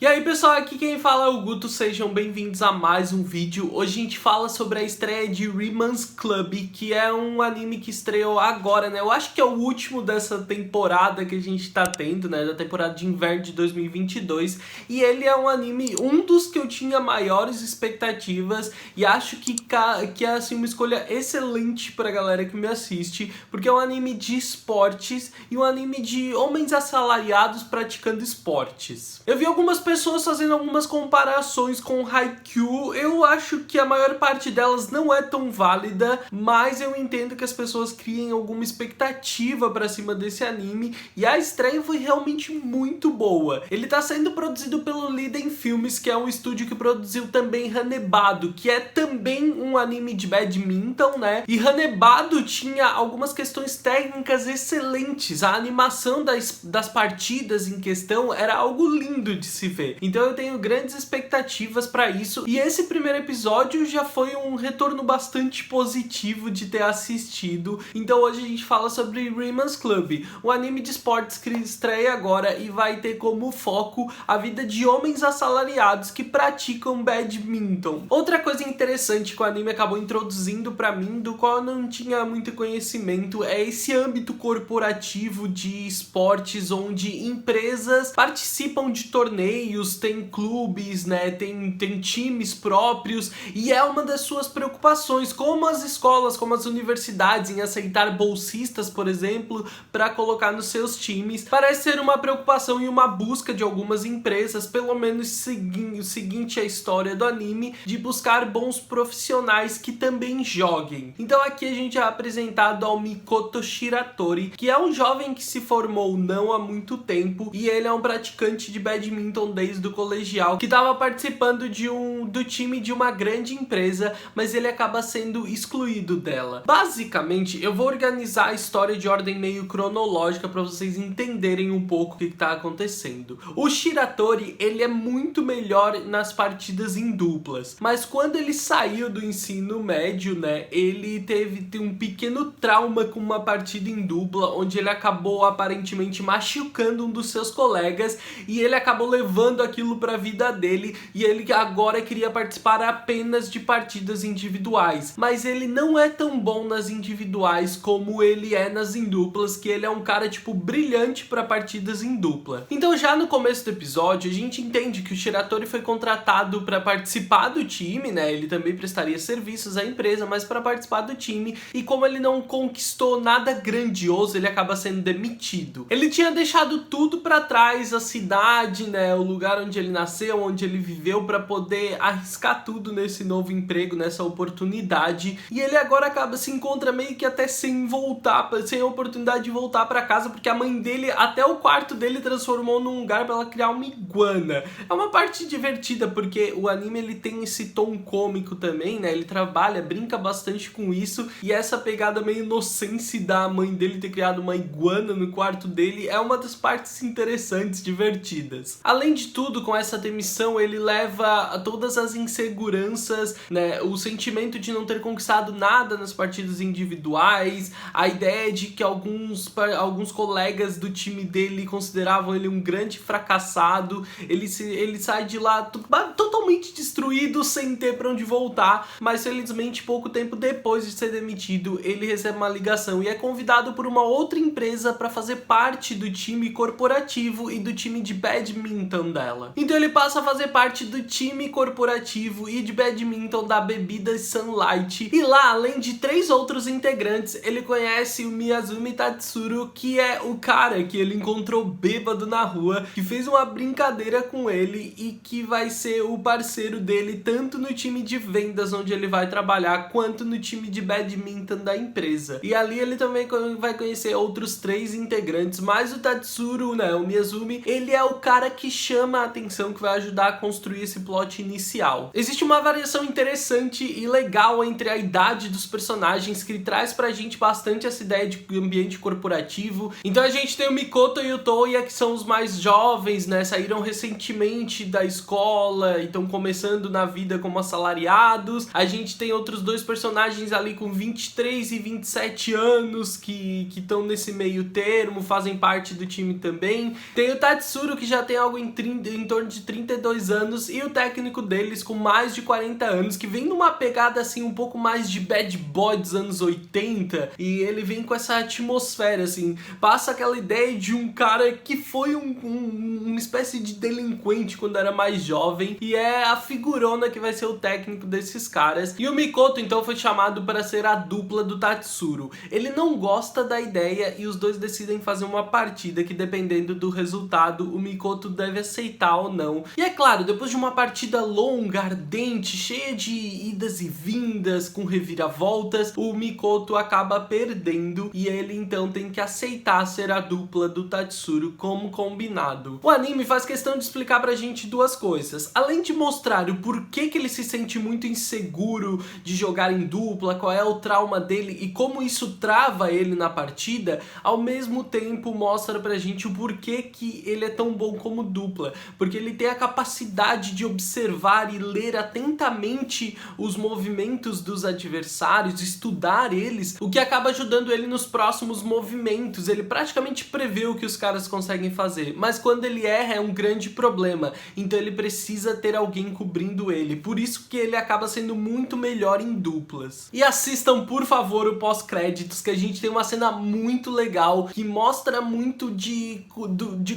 E aí pessoal, aqui quem fala é o Guto, sejam bem-vindos a mais um vídeo. Hoje a gente fala sobre a estreia de Reman's Club, que é um anime que estreou agora, né? Eu acho que é o último dessa temporada que a gente tá tendo, né? Da temporada de inverno de 2022. E ele é um anime, um dos que eu tinha maiores expectativas e acho que é assim, uma escolha excelente pra galera que me assiste, porque é um anime de esportes e um anime de homens assalariados praticando esportes. Eu vi algumas pessoas fazendo algumas comparações com Haikyuu. Eu acho que a maior parte delas não é tão válida, mas eu entendo que as pessoas criem alguma expectativa pra cima desse anime, e a estreia foi realmente muito boa. Ele tá sendo produzido pelo Liden Filmes, que é um estúdio que produziu também Hanebado, que é também um anime de badminton, né? E Hanebado tinha algumas questões técnicas excelentes. A animação das partidas em questão era algo lindo de se ver. Então eu tenho grandes expectativas para isso. E esse primeiro episódio já foi um retorno bastante positivo de ter assistido. Então hoje a gente fala sobre Reman's Club, um anime de esportes que estreia agora e vai ter como foco a vida de homens assalariados que praticam badminton. Outra coisa interessante que o anime acabou introduzindo para mim, do qual eu não tinha muito conhecimento, é esse âmbito corporativo de esportes onde empresas participam de torneios, tem clubes, né, tem times próprios, e é uma das suas preocupações, como as escolas, como as universidades, em aceitar bolsistas, por exemplo, para colocar nos seus times. Parece ser uma preocupação e uma busca de algumas empresas, pelo menos seguinte a história do anime, de buscar bons profissionais que também joguem. Então aqui a gente é apresentado ao Mikoto Shiratori, que é um jovem que se formou não há muito tempo, e ele é um praticante de badminton desde o colegial, que estava participando do time de uma grande empresa, mas ele acaba sendo excluído dela. Basicamente, eu vou organizar a história de ordem meio cronológica para vocês entenderem um pouco o que está acontecendo. O Shiratori, ele é muito melhor nas partidas em duplas, mas quando ele saiu do ensino médio, né, ele teve um pequeno trauma com uma partida em dupla, onde ele acabou aparentemente machucando um dos seus colegas, e ele acabou levando aquilo para a vida dele, e ele agora queria participar apenas de partidas individuais. Mas ele não é tão bom nas individuais como ele é nas em duplas, que ele é um cara tipo brilhante para partidas em dupla. Então já no começo do episódio a gente entende que o Shiratori foi contratado para participar do time, né? Ele também prestaria serviços à empresa, mas para participar do time, e como ele não conquistou nada grandioso, ele acaba sendo demitido. Ele tinha deixado tudo para trás, a cidade, né, o lugar onde ele nasceu, onde ele viveu, para poder arriscar tudo nesse novo emprego, nessa oportunidade, e ele agora se encontra meio que até sem a oportunidade de voltar para casa, porque a mãe dele, até o quarto dele, transformou num lugar para ela criar uma iguana. É uma parte divertida, porque o anime ele tem esse tom cômico também, né, ele brinca bastante com isso, e essa pegada meio inocente da mãe dele ter criado uma iguana no quarto dele é uma das partes interessantes, divertidas. Além de tudo, com essa demissão, ele leva a todas as inseguranças, né, o sentimento de não ter conquistado nada nas partidas individuais, a ideia de que alguns colegas do time dele consideravam ele um grande fracassado. Ele sai de lá totalmente destruído, sem ter para onde voltar, mas felizmente pouco tempo depois de ser demitido, ele recebe uma ligação e é convidado por uma outra empresa para fazer parte do time corporativo e do time de badminton dela. Então ele passa a fazer parte do time corporativo e de badminton da bebida Sunlight, e lá, além de 3 outros integrantes, ele conhece o Miyazumi Tatsuro, que é o cara que ele encontrou bêbado na rua, que fez uma brincadeira com ele e que vai ser o parceiro dele tanto no time de vendas onde ele vai trabalhar, quanto no time de badminton da empresa. E ali ele também vai conhecer outros 3 integrantes, mas o Tatsuro, né, o Miyazumi, ele é o cara que chama a atenção, que vai ajudar a construir esse plot inicial. Existe uma variação interessante e legal entre a idade dos personagens, que traz pra gente bastante essa ideia de ambiente corporativo. Então a gente tem o Mikoto e o Toya, que são os mais jovens, né, saíram recentemente da escola e estão começando na vida como assalariados. A gente tem outros 2 personagens ali com 23 e 27 anos que estão nesse meio termo, fazem parte do time também. Tem o Tatsuro, que já tem algo em torno de 32 anos e o técnico deles com mais de 40 anos, que vem numa pegada assim um pouco mais de bad boy dos anos 80, e ele vem com essa atmosfera assim, passa aquela ideia de um cara que foi uma espécie de delinquente quando era mais jovem, e é a figurona que vai ser o técnico desses caras. E o Mikoto então foi chamado para ser a dupla do Tatsuro. Ele não gosta da ideia e os dois decidem fazer uma partida que, dependendo do resultado, o Mikoto deve aceitar ou não. E é claro, depois de uma partida longa, ardente, cheia de idas e vindas, com reviravoltas, o Mikoto acaba perdendo e ele então tem que aceitar ser a dupla do Tatsuro como combinado. O anime faz questão de explicar pra gente duas coisas. Além de mostrar o porquê que ele se sente muito inseguro de jogar em dupla, qual é o trauma dele e como isso trava ele na partida, ao mesmo tempo mostra pra gente o porquê que ele é tão bom como dupla, porque ele tem a capacidade de observar e ler atentamente os movimentos dos adversários, estudar eles, o que acaba ajudando ele nos próximos movimentos. Ele praticamente prevê o que os caras conseguem fazer, mas quando ele erra é um grande problema, então ele precisa ter alguém cobrindo ele, por isso que ele acaba sendo muito melhor em duplas. E assistam por favor o pós-créditos, que a gente tem uma cena muito legal que mostra muito de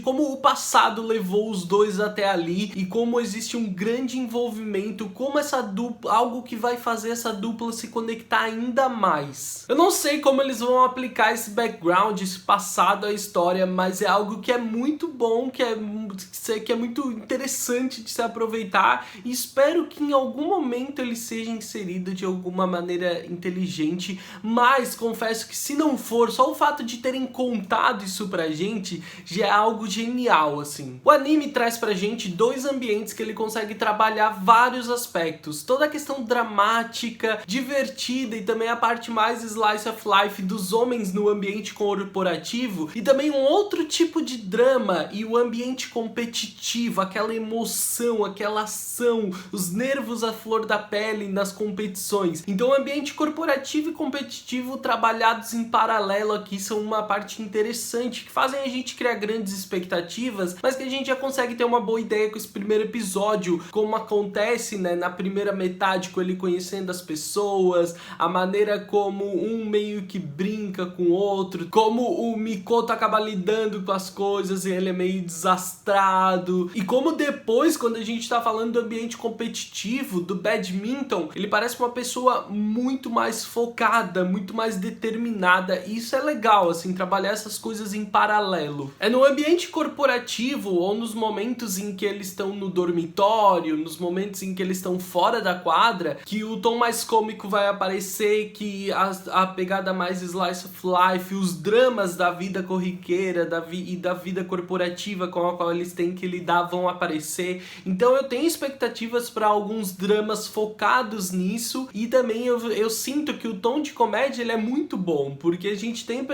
como o passado levou os dois até ali e como existe um grande envolvimento, como essa dupla, algo que vai fazer essa dupla se conectar ainda mais. Eu não sei como eles vão aplicar esse background, esse passado à história, mas é algo que é muito bom, que é muito interessante de se aproveitar, e espero que em algum momento ele seja inserido de alguma maneira inteligente, mas confesso que se não for, só o fato de terem contado isso pra gente já é algo genial, assim. O anime traz pra gente dois ambientes que ele consegue trabalhar vários aspectos, toda a questão dramática, divertida e também a parte mais slice of life dos homens no ambiente corporativo, e também um outro tipo de drama e o ambiente competitivo, aquela emoção, aquela ação, os nervos à flor da pele nas competições. Então o ambiente corporativo e competitivo trabalhados em paralelo aqui são uma parte interessante, que fazem a gente criar grandes expectativas, mas que a gente já consegue ter uma boa ideia com esse primeiro episódio, como acontece, né, na primeira metade, com ele conhecendo as pessoas, a maneira como um meio que brinca com o outro, como o Mikoto acaba lidando com as coisas e ele é meio desastrado, e como depois, quando a gente tá falando do ambiente competitivo, do badminton, ele parece uma pessoa muito mais focada, muito mais determinada, e isso é legal, assim, trabalhar essas coisas em paralelo. É no ambiente corporativo ou nos momentos em que eles estão no dormitório, nos momentos em que eles estão fora da quadra, que o tom mais cômico vai aparecer, que a pegada mais slice of life, os dramas da vida corriqueira e da vida corporativa com a qual eles têm que lidar vão aparecer. Então eu tenho expectativas para alguns dramas focados nisso, e também eu sinto que o tom de comédia ele é muito bom, porque a gente tem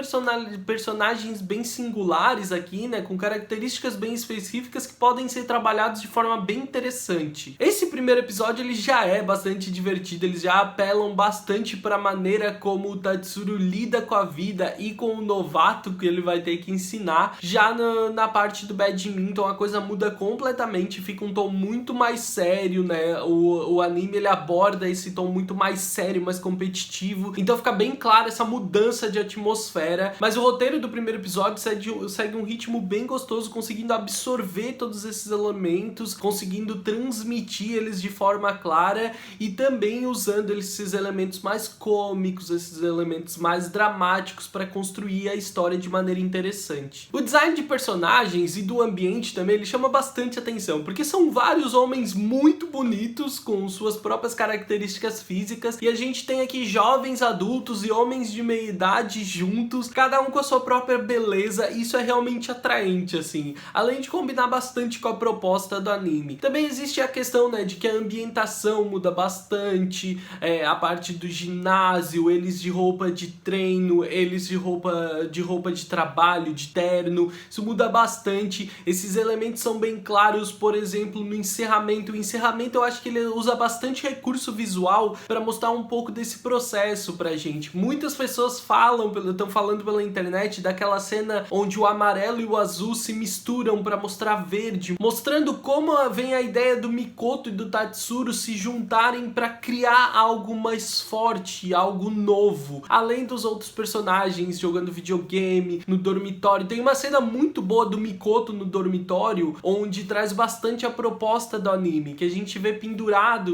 personagens bem singulares aqui, né, com características bem específicas que podem ser trabalhados de forma bem interessante. Esse primeiro episódio ele já é bastante divertido, eles já apelam bastante para a maneira como o Tatsuro lida com a vida e com o novato que ele vai ter que ensinar. Já na parte do badminton a coisa muda completamente, fica um tom muito mais sério, né, o anime ele aborda esse tom muito mais sério, mais competitivo, então fica bem claro essa mudança de atmosfera, mas o roteiro do primeiro episódio segue um ritmo bem gostoso, conseguindo absorver todos esses elementos, conseguindo transmitir eles de forma clara e também usando esses elementos mais cômicos, esses elementos mais dramáticos para construir a história de maneira interessante. O design de personagens e do ambiente também ele chama bastante atenção, porque são vários homens muito bonitos com suas próprias características físicas, e a gente tem aqui jovens adultos e homens de meia idade juntos, cada um com a sua própria beleza, e isso é realmente atraente, assim, além de combinar bastante com a proposta do anime. Também existe a questão, né, de que a ambientação muda bastante, a parte do ginásio, eles de roupa de treino, eles de roupa de trabalho, de terno, isso muda bastante. Esses elementos são bem claros, por exemplo, no encerramento. O encerramento eu acho que ele usa bastante recurso visual para mostrar um pouco desse processo pra gente. Muitas pessoas estão falando pela internet daquela cena onde o amarelo e o azul se misturam para mostrar verde, mostrando como vem a ideia do Mikoto e do Tatsuro se juntarem para criar algo mais forte, algo novo, além dos outros personagens jogando videogame no dormitório. Tem uma cena muito boa do Mikoto no dormitório, onde traz bastante a proposta do anime, que a gente vê pendurado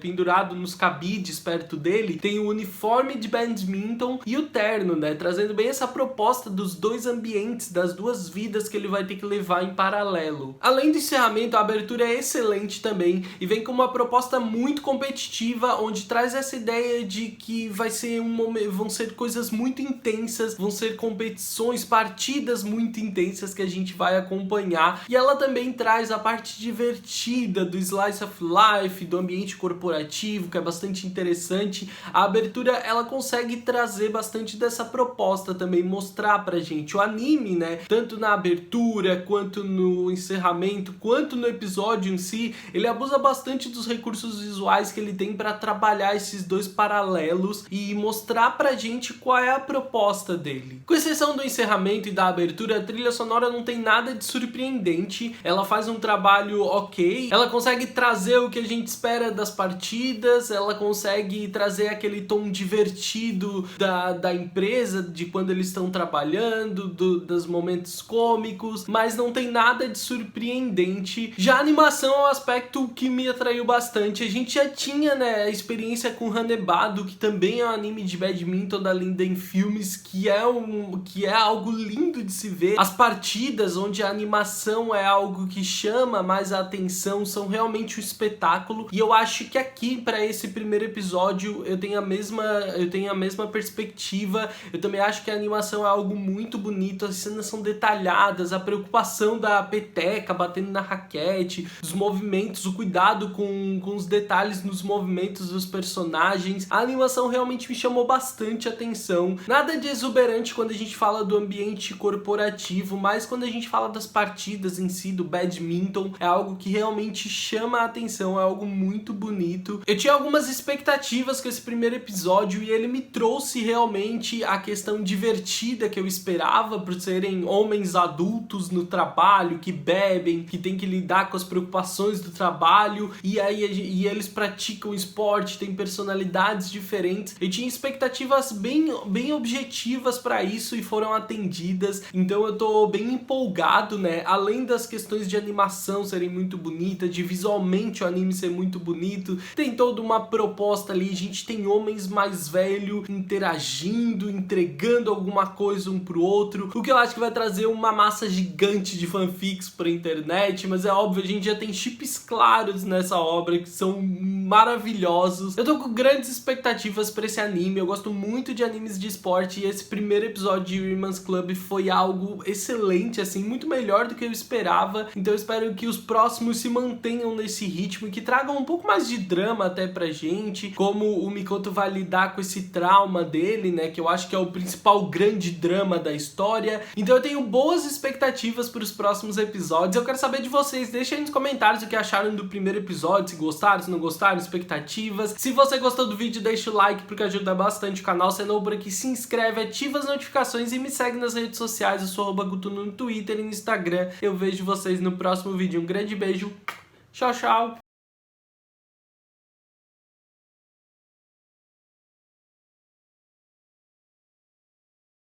pendurado nos cabides perto dele, tem o uniforme de badminton e o terno, né, trazendo bem essa proposta dos dois ambientes, das duas vidas que ele vai ter que levar em paralelo. Além do encerramento, a abertura é excelente também e vem com uma proposta muito competitiva, onde traz essa ideia de que vão ser coisas muito intensas, vão ser competições, partidas muito intensas que a gente vai acompanhar, e ela também traz a parte divertida do slice of life, do ambiente corporativo, que é bastante interessante. A abertura, ela consegue trazer bastante dessa proposta também, mostrar pra gente o anime, né, tanto na abertura, quanto no encerramento, quanto no episódio em si, ele abusa bastante dos recursos visuais que ele tem para trabalhar esses dois paralelos e mostrar pra gente qual é a proposta dele. Com exceção do encerramento e da abertura, a trilha sonora não tem nada de surpreendente, ela faz um trabalho ok, ela consegue trazer o que a gente espera das partidas, ela consegue trazer aquele tom divertido da empresa, de quando eles estão trabalhando, dos momentos cômicos, mas não tem nada de surpreendente. Já a animação é um aspecto que me atraiu bastante. A gente já tinha, né, a experiência com Hanebado, que também é um anime de badminton da Linden Filmes, que é algo lindo de se ver. As partidas, onde a animação é algo que chama mais a atenção, são realmente um espetáculo, e eu acho que aqui, para esse primeiro episódio, eu tenho a mesma perspectiva. Eu também acho que a animação é algo muito bonito, as cenas são detalhadas, a preocupação da peteca batendo na raquete, os movimentos, o cuidado com os detalhes nos movimentos dos personagens. A animação realmente me chamou bastante atenção. Nada de exuberante quando a gente fala do ambiente corporativo, mas quando a gente fala das partidas em si, do badminton, é algo que realmente chama a atenção, é algo muito bonito. Eu tinha algumas expectativas com esse primeiro episódio e ele me trouxe realmente a questão divertida que eu esperava, por serem homens adultos no trabalho, que bebem, que tem que lidar com as preocupações do trabalho, e eles praticam esporte, têm personalidades diferentes. Eu tinha expectativas bem objetivas para isso e foram atendidas, então eu tô bem empolgado, né? Além das questões de animação serem muito bonitas, de visualmente o anime ser muito bonito, tem toda uma proposta ali, a gente tem homens mais velhos interagindo, entregando alguma coisa um pro outro, o que eu acho que vai trazer uma massa gigante de fanfics pra internet, mas é óbvio, a gente já tem chips claros nessa obra que são maravilhosos. Eu tô com grandes expectativas pra esse anime, eu gosto muito de animes de esporte e esse primeiro episódio de Reman's Club foi algo excelente, assim, muito melhor do que eu esperava, então eu espero que os próximos se mantenham nesse ritmo e que tragam um pouco mais de drama até pra gente, como o Mikoto vai lidar com esse trauma dele, né, que eu acho que é o principal grande drama da história. Então eu tenho boas expectativas para os próximos episódios. Eu quero saber de vocês, deixem aí nos comentários o que acharam do primeiro episódio, se gostaram, se não gostaram, expectativas. Se você gostou do vídeo, deixa o like porque ajuda bastante o canal. Se é novo por aqui, se inscreve, ativa as notificações e me segue nas redes sociais. Eu sou @gutuno no Twitter e no Instagram. Eu vejo vocês no próximo vídeo. Um grande beijo, tchau, tchau!